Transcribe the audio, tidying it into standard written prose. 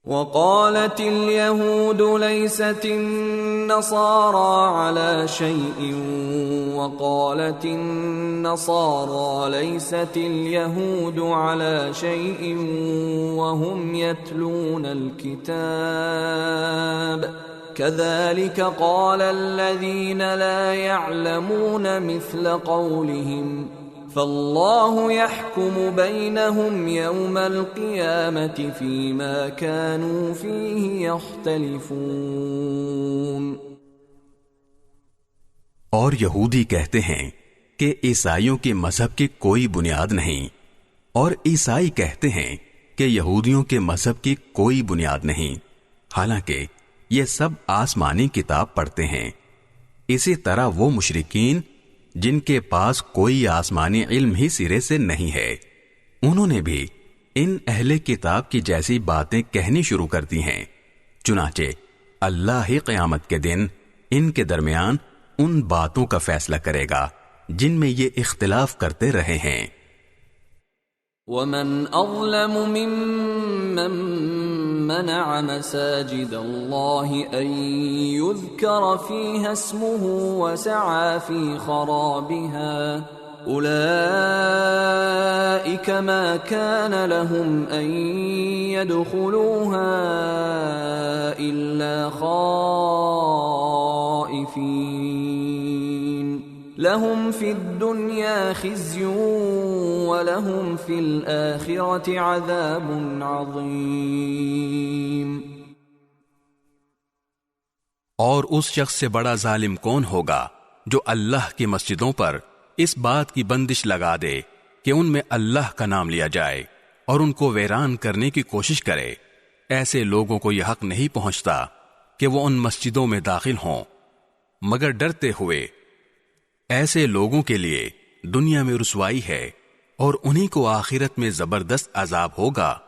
وقالت اليهود ليست النصارى على شيء وقالت النصارى ليست اليهود على شيء وهم يتلون الكتاب كذلك قال الذين لا يعلمون مثل قولهم فالله يحكم بينهم يوم القيامة فيما كانوا فيه يختلفون۔ اور یہودی کہتے ہیں کہ عیسائیوں کے مذہب کی کوئی بنیاد نہیں، اور عیسائی کہتے ہیں کہ یہودیوں کے مذہب کی کوئی بنیاد نہیں، حالانکہ یہ سب آسمانی کتاب پڑھتے ہیں۔ اسی طرح وہ مشرکین جن کے پاس کوئی آسمانی علم ہی سرے سے نہیں ہے، انہوں نے بھی ان اہل کتاب کی جیسی باتیں کہنی شروع کر دی ہیں۔ چنانچہ اللہ ہی قیامت کے دن ان کے درمیان ان باتوں کا فیصلہ کرے گا جن میں یہ اختلاف کرتے رہے ہیں۔ وَمَنْ أَظْلَمُ مِمَّنْ مَنَعَ مَسَاجِدَ اللَّهِ أَنْ يُذْكَرَ فِيهَا اسْمُهُ وَسَعَى فِي خَرَابِهَا أُولَئِكَ مَا كَانَ لَهُمْ أَنْ يَدْخُلُوهَا إِلَّا خَائِفِينَ لَهُمْ فِي الدُّنْيَا خِزْيٌ وَلَهُمْ فِي الْآخِرَةِ عَذَابٌ عَظِيمٌ۔ اور اس شخص سے بڑا ظالم کون ہوگا جو اللہ کی مسجدوں پر اس بات کی بندش لگا دے کہ ان میں اللہ کا نام لیا جائے اور ان کو ویران کرنے کی کوشش کرے۔ ایسے لوگوں کو یہ حق نہیں پہنچتا کہ وہ ان مسجدوں میں داخل ہوں مگر ڈرتے ہوئے۔ ایسے لوگوں کے لیے دنیا میں رسوائی ہے اور انہی کو آخرت میں زبردست عذاب ہوگا۔